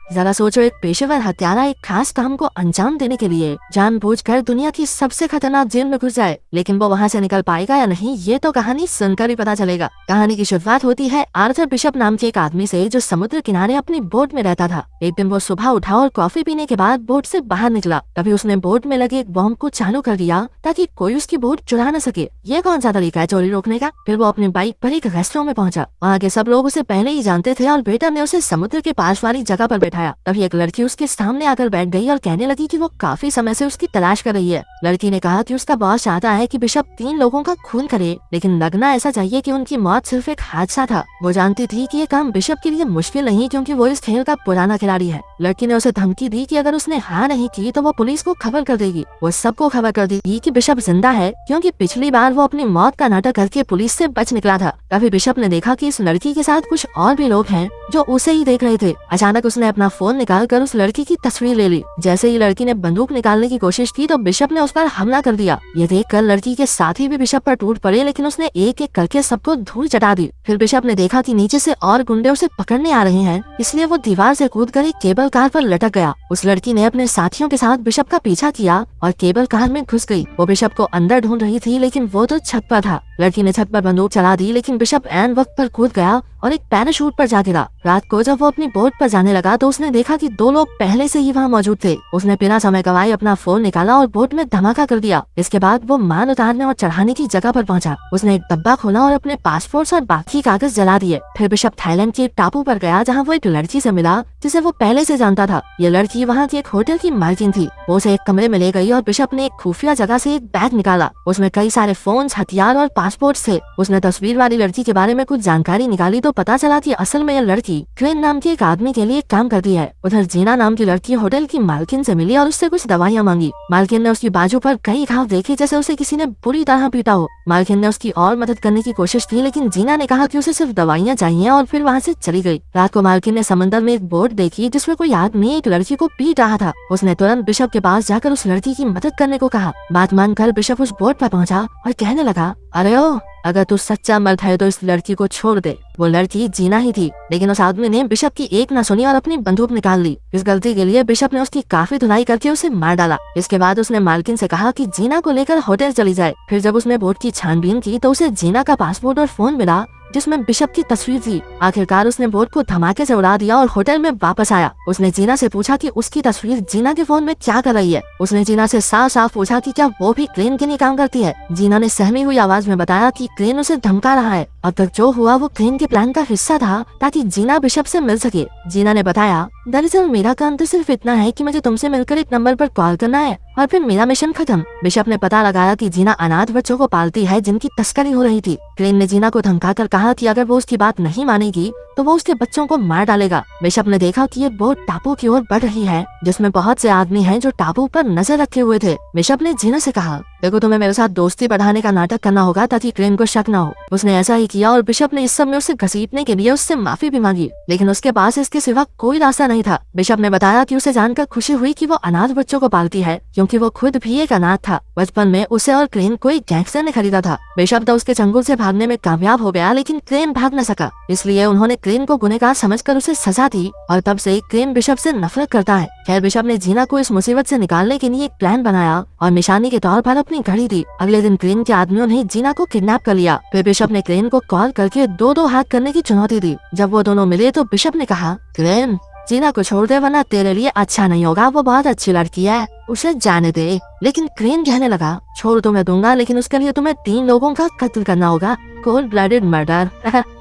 जरा सोचो, एक पेशेवर हत्यारा एक खास काम को अंजाम देने के लिए जानबूझकर दुनिया की सबसे खतरनाक जेल में घुस जाए, लेकिन वो वहाँ से निकल पाएगा या नहीं, ये तो कहानी सुनकर ही पता चलेगा। कहानी की शुरुआत होती है आर्थर बिशप नाम के एक आदमी से, जो समुद्र किनारे अपनी बोट में रहता था। एक दिन वो सुबह उठा और कॉफी पीने के बाद बोट से बाहर निकला। तभी उसने बोट में लगे एक बॉम्ब को चालू कर दिया ताकि कोई उसकी बोट चुरा न सके। ये कौन सा तरीका है चोरी रोकने का? फिर वो अपनी बाइक पर एक रेस्टोरेंट में पहुंचा। वहाँ के सब लोग उसे पहले ही जानते थे और वेटर ने उसे समुद्र के पास वाली जगह पर बैठाया। तभी एक लड़की उसके सामने आकर बैठ गई और कहने लगी कि वो काफी समय से उसकी तलाश कर रही है। लड़की ने कहा कि उसका बॉस चाहता है कि बिशप 3 लोगों का खून करे, लेकिन लगना ऐसा चाहिए कि उनकी मौत सिर्फ एक हादसा था। वो जानती थी कि ये काम बिशप के लिए मुश्किल नहीं, क्योंकि वो इस खेल का पुराना खिलाड़ी है। लड़की ने उसे धमकी दी कि अगर उसने हाँ नहीं की तो वो पुलिस को खबर कर देगी। वो सबको खबर कर दी कि बिशप जिंदा है, क्योंकि पिछली बार वो अपनी मौत का नाटक करके पुलिस से बच निकला था। तभी बिशप ने देखा कि इस लड़की के साथ कुछ और भी लोग हैं जो उसे ही देख रहे थे। अचानक उसने अपना फोन निकाल कर उस लड़की की तस्वीर ले ली। जैसे ही लड़की ने बंदूक निकालने की कोशिश की तो बिशप ने उस पर हमला कर दिया। ये देखकर लड़की के साथी भी बिशप पर टूट पड़े, लेकिन उसने एक एक करके सबको धूल चटा दी। फिर बिशप ने देखा कि नीचे से और गुंडे उसे पकड़ने आ रहे हैं, इसलिए वो दीवार से कूदकर एक केबल कार पर लटक गया। उस लड़की ने अपने साथियों के साथ बिशप का पीछा किया और केबल कार में घुस गई। वो बिशप को अंदर ढूंढ रही थी, लेकिन वो तो छत पर था। लड़की ने छत पर बंदूक चला दी, लेकिन बिशप ऐन वक्त पर कूद गया और एक पैराशूट पर जा गिरा। रात को जब वो अपनी बोट पर जाने लगा तो उसने देखा कि 2 लोग पहले से ही वहाँ मौजूद थे। उसने बिना समय गवाए अपना फोन निकाला और बोट में धमाका कर दिया। इसके बाद वो माल उतारने और चढ़ाने की जगह पर पहुंचा। उसने एक डब्बा खोला और अपने पासपोर्ट और बाकी कागज जला दिए। फिर बिशप थाईलैंड के एक टापू पर गया, जहाँ वो एक लड़की से मिला जिसे वो पहले से जानता था। ये लड़की वहाँ की एक होटल की मालकिन थी। वो उसे एक कमरे में ले गई और बिशप ने एक खुफिया जगह से एक बैग निकाला। उसमें कई सारे फोन, हथियार और पासपोर्ट थे। उसने तस्वीर वाली लड़की के बारे में कुछ जानकारी निकाली तो पता चला कि असल में यह लड़की क्रेन नाम के एक आदमी के लिए काम करती है। उधर जीना नाम की लड़की होटल की मालकिन से मिली और उससे कुछ दवाइयाँ मांगी। मालकिन ने उसकी बाजू पर कई घाव देखे, जैसे उसे किसी ने बुरी तरह पीटा हो। मालकिन ने उसकी और मदद करने की कोशिश की, लेकिन जीना ने कहा कि उसे सिर्फ दवाइयाँ चाहिए और फिर वहाँ से चली गई। रात को मालकिन ने समंदर में एक बोट देखी जिसमें कोई आदमी एक लड़की को पीट रहा था। उसने तुरंत बिशप के पास जाकर उस लड़की की मदद करने को कहा। बात मानकर बिशप उस बोट पर पहुंचा और कहने लगा, अरे ओ, अगर तू सच्चा मर्द है तो इस लड़की को छोड़ दे। वो लड़की जीना ही थी, लेकिन उस आदमी ने बिशप की एक न सुनी और अपनी बंदूक निकाल ली। इस गलती के लिए बिशप ने उसकी काफी धुलाई करके उसे मार डाला। इसके बाद उसने मालकिन से कहा कि जीना को लेकर होटल चली जाए। फिर जब उसने बोट की छानबीन की तो उसे जीना का पासपोर्ट और फोन मिला जिसमें बिशप की तस्वीर थी। आखिरकार उसने बोट को धमाके से उड़ा दिया और होटल में वापस आया। उसने जीना से पूछा कि उसकी तस्वीर जीना के फोन में क्या कर रही है। उसने जीना से साफ साफ पूछा कि क्या वो भी क्रेन के लिए काम करती है। जीना ने सहमी हुई आवाज में बताया कि क्रेन उसे धमका रहा है। अब तक जो हुआ वो क्रेन के प्लान का हिस्सा था ताकि जीना बिशप से मिल सके। जीना ने बताया, दरअसल मेरा काम तो सिर्फ इतना है कि मुझे तुमसे मिलकर एक नंबर पर कॉल करना है और फिर मेरा मिशन खत्म। बिशप ने पता लगाया कि जीना अनाथ बच्चों को पालती है जिनकी तस्करी हो रही थी। क्रेन ने जीना को धमकाकर कहा कि अगर वो उसकी बात नहीं मानेगी तो वो उसके बच्चों को मार डालेगा। बिशप ने देखा कि ये बोट टापू की ओर बढ़ रही है, जिसमें बहुत से आदमी हैं जो टापू पर नजर रखे हुए थे। बिशप ने जीना से कहा, देखो तुम्हें मेरे साथ दोस्ती बढ़ाने का नाटक करना होगा ताकि क्रेन को शक न हो। उसने ऐसा ही किया और बिशप ने इस सब में उसे घसीटने के लिए उससे माफी भी मांगी, लेकिन उसके पास इसके सिवा कोई रास्ता नहीं था। बिशप ने बताया कि उसे जानकर खुशी हुई कि वो अनाथ बच्चों को पालती है, क्योंकि वो खुद भी एक अनाथ था। बचपन में उसे और क्रेन को एक गैंगस्टर ने खरीदा था। बिशप तो उसके चंगुल से भागने में कामयाब हो गया, लेकिन क्रेन भाग न सका। इसलिए उन्होंने क्रेन को गुनहगार समझकर उसे सजा दी और तब से क्रेन बिशप से नफरत करता है। खैर, बिशप ने जीना को इस मुसीबत से निकालने के लिए एक प्लान बनाया और निशानी के तौर पर अपनी घड़ी दी। अगले दिन क्रेन के आदमियों ने जीना को किडनैप कर लिया। फिर बिशप ने क्रेन को कॉल करके 2-2 हाथ करने की चुनौती दी। जब वो दोनों मिले तो बिशप ने कहा, क्रेन जीना को छोड़ दे वरना तेरे लिए अच्छा नहीं होगा। वो बहुत अच्छी लड़की है, उसे जाने दे। लेकिन क्रेन कहने लगा, छोड़ तो मैं दूंगा, लेकिन उसके लिए तुम्हें 3 लोगों का कत्ल करना होगा। Cold blooded murder.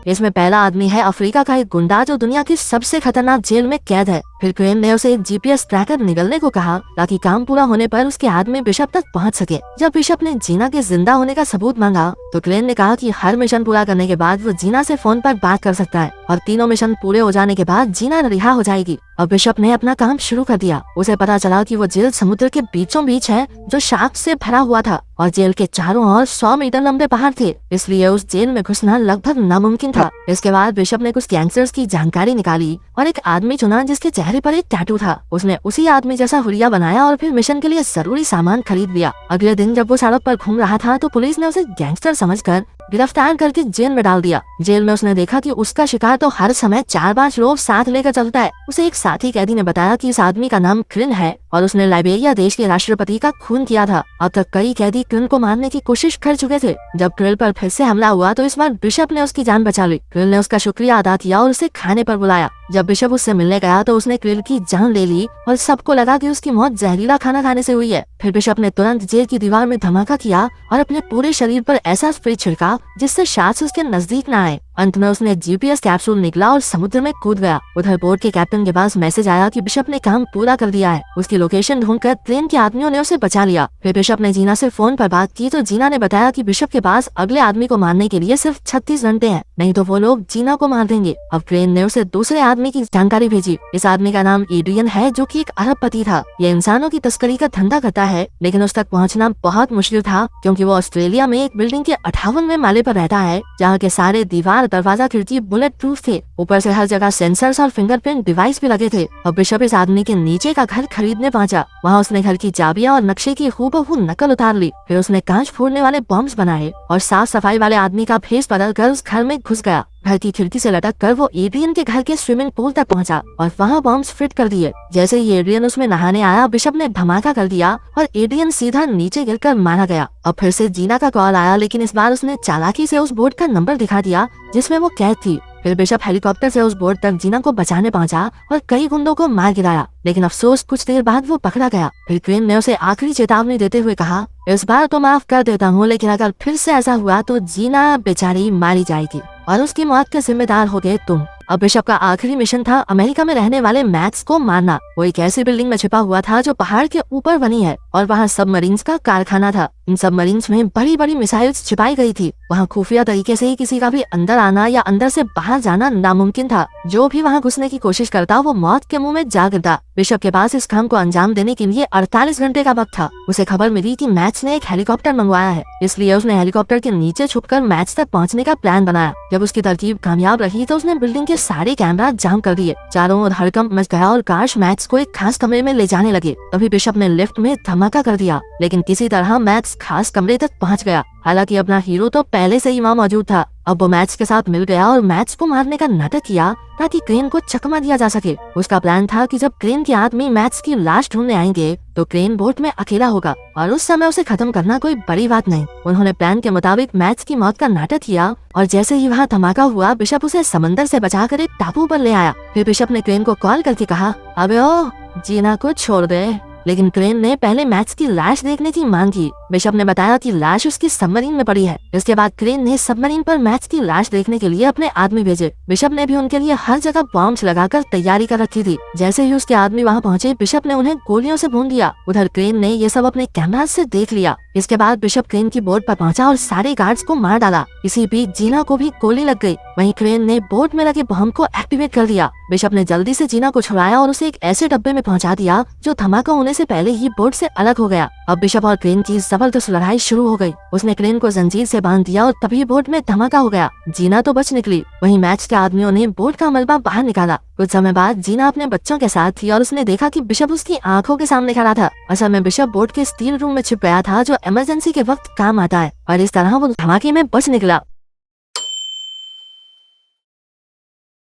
इसमें पहला आदमी है अफ्रीका का एक गुंडा जो दुनिया की सबसे खतरनाक जेल में कैद है। फिर क्रेन ने उसे एक GPS ट्रैकर निगलने को कहा ताकि काम पूरा होने पर उसके आदमी बिशप तक पहुंच सके। जब बिशप ने जीना के जिंदा होने का सबूत मांगा तो क्रेन ने कहा कि हर मिशन पूरा करने के बाद वो जीना से फोन पर बात कर सकता है और तीनों मिशन पूरे हो जाने के बाद जीना रिहा हो जाएगी। और बिशप ने अपना काम शुरू कर दिया। उसे पता चला कि वो जेल समुद्र के बीचों बीच है जो शार्क से भरा हुआ था और जेल के चारों ओर 100 मीटर लंबे पहाड़ थे, इसलिए उस जेल में घुसना लगभग नामुमकिन था। इसके बाद बिशप ने कुछ गैंगस्टर्स की जानकारी निकाली और एक आदमी चुना जिसके चेहरे पर एक टैटू था। उसने उसी आदमी जैसा हुलिया बनाया और फिर मिशन के लिए जरूरी सामान खरीद लिया। अगले दिन जब वो सड़क पर घूम रहा था तो पुलिस ने उसे गैंगस्टर समझकर गिरफ्तार करके जेल में डाल दिया। जेल में उसने देखा कि उसका शिकार तो हर समय 4-5 लोग साथ लेकर चलता है। उसे एक साथी कैदी ने बताया कि इस आदमी का नाम क्रिन है और उसने लाइबेरिया देश के राष्ट्रपति का खून किया था। अब तक कई कैदी क्रिन को मारने की कोशिश कर चुके थे। जब क्रिन पर फिर से हमला हुआ तो इस बार बिशप ने उसकी जान बचा ली। क्रिन ने उसका शुक्रिया अदा किया और उसे खाने पर बुलाया। जब बिशप उससे मिलने गया तो उसने क्रिन की जान ले ली और सबको लगा कि उसकी मौत जहरीला खाना खाने से हुई है। फिर बिशप ने तुरंत जेल की दीवार में धमाका किया और अपने पूरे शरीर पर ऐसा स्प्रे छिड़का जिससे शायद उसके नजदीक न आए। अंत में उसने जीपीएस कैप्सूल निकला और समुद्र में कूद गया। उधर बोर्ड के कैप्टन के पास मैसेज आया कि बिशप ने काम पूरा कर दिया है। उसकी लोकेशन ढूंढकर ट्रेन के आदमियों ने उसे बचा लिया। फिर बिशप ने जीना से फोन पर बात की तो जीना ने बताया कि बिशप के पास अगले आदमी को मारने के लिए सिर्फ 36 घंटे हैं, नहीं तो वो लोग जीना को मार देंगे। अब ट्रेन ने उसे दूसरे आदमी की जानकारी भेजी। इस आदमी का नाम एड्रियन है जो कि एक अरबपति था। ये इंसानों की तस्करी का धंधा करता है, लेकिन उस तक पहुंचना बहुत मुश्किल था क्योंकि वो ऑस्ट्रेलिया में एक बिल्डिंग के 58वें माले पर रहता है जहाँ के सारे दीवार, दरवाजा, खिड़की बुलेट प्रूफ थे। ऊपर से हर जगह सेंसर्स और फिंगरप्रिंट डिवाइस भी लगे थे। और बिशप इस आदमी के नीचे का घर खरीदने पहुंचा। वहाँ उसने घर की चाबियां और नक्शे की हूबहू नकल उतार ली। फिर उसने कांच फोड़ने वाले बॉम्ब्स बनाए और साफ सफाई वाले आदमी का फेस बदल कर उस घर में घुस गया। घर की खिड़की से लटक कर वो एड्रियन के घर के स्विमिंग पूल तक पहुंचा और वहाँ बॉम्ब्स फिट कर दिए। जैसे ही एड्रियन उसमें नहाने आया, बिशप ने धमाका कर दिया और एड्रियन सीधा नीचे गिरकर मारा गया। अब फिर से जीना का कॉल आया, लेकिन इस बार उसने चालाकी से उस बोट का नंबर दिखा दिया जिसमें वो कैद थी। फिर बिशप हेलीकॉप्टर से उस बोट तक जीना को बचाने पहुंचा और कई गुंडों को मार गिराया, लेकिन अफसोस कुछ देर बाद वो पकड़ा गया। फिर क्रेन ने उसे आखिरी चेतावनी देते हुए कहा, इस बार तो माफ कर देता हूँ, लेकिन अगर फिर से ऐसा हुआ तो जीना बेचारी मारी जाएगी और उसकी मौत के जिम्मेदार हो गए तुम। अब बिशप का आखिरी मिशन था अमेरिका में रहने वाले मैक्स को मारना। वो एक ऐसी बिल्डिंग में छिपा हुआ था जो पहाड़ के ऊपर बनी है और वहाँ सबमरीन्स का कारखाना था। इन सबमरीन्स में बड़ी बड़ी मिसाइल्स छिपाई गई थी। वहाँ खुफिया तरीके से ही किसी का भी अंदर आना या अंदर से बाहर जाना नामुमकिन था। जो भी वहाँ घुसने की कोशिश करता वो मौत के मुंह में जा गिरता। बिशप के पास इस काम को अंजाम देने के लिए 48 घंटे का वक्त था। उसे खबर मिली कि मैक्स ने एक हेलीकॉप्टर मंगवाया है, इसलिए उसने हेलीकॉप्टर के नीचे छुपकर मैक्स तक पहुँचने का प्लान बनाया। जब उसकी तरकीब कामयाब रही तो उसने बिल्डिंग के सारे कैमरा जाम कर दिए। चारों ओर हड़कंप मच गया और काश मैक्स को एक खास कमरे में ले जाने लगे। तभी बिशप ने लिफ्ट में धमाका कर दिया, लेकिन किसी तरह मैक्स खास कमरे तक पहुंच गया। हालांकि अपना हीरो तो पहले से ही वहाँ मौजूद था। अब वो मैक्स के साथ मिल गया और मैक्स को मारने का नाटक किया ताकि क्रेन को चकमा दिया जा सके। उसका प्लान था कि जब क्रेन के आदमी मैक्स की लाश ढूंढने आएंगे तो क्रेन बोट में अकेला होगा और उस समय उसे खत्म करना कोई बड़ी बात नहीं। उन्होंने प्लान के मुताबिक मैक्स की मौत का नाटक किया और जैसे ही वहाँ धमाका हुआ, बिशप उसे समंदर से बचाकर एक टापू पर ले आया। फिर बिशप ने क्रेन को कॉल करके कहा, अबे ओ जीना को छोड़ दे, लेकिन क्रेन ने पहले मैक्स की लाश देखने की मांग की। बिशप ने बताया कि लाश उसकी सबमरीन में पड़ी है। इसके बाद क्रेन ने सबमरीन पर मैक्स की लाश देखने के लिए अपने आदमी भेजे। बिशप ने भी उनके लिए हर जगह बॉम्ब्स लगाकर तैयारी कर रखी थी। जैसे ही उसके आदमी वहां पहुंचे, बिशप ने उन्हें गोलियों से भून दिया। उधर क्रेन ने ये सब अपने कैमरा से देख लिया। इसके बाद बिशप क्रेन की बोट पर पहुंचा और सारे गार्ड्स को मार डाला। इसी बीच जीना को भी गोली लग गई। वहीं क्रेन ने बोट में लगे बम को एक्टिवेट कर दिया। बिशप ने जल्दी से जीना को छुड़ाया और उसे एक ऐसे डब्बे में पहुंचा दिया जो धमाका होने से पहले ही बोट से अलग हो गया। अब बिशप और क्रेन की जबरदस्त लड़ाई शुरू हो गई। उसने क्रेन को जंजीर से बांध दिया और तभी बोट में धमाका हो गया। जीना तो बच निकली। वहीं मैक्स के आदमियों ने बोट का मलबा बाहर निकाला। कुछ समय बाद जीना अपने बच्चों के साथ थी और उसने देखा कि बिशप उसकी आंखों के सामने खड़ा था। असल में बिशप बोट के स्टील रूम में छिप गया था जो इमरजेंसी के वक्त काम आता है और इस तरह वो धमाके में बच निकला।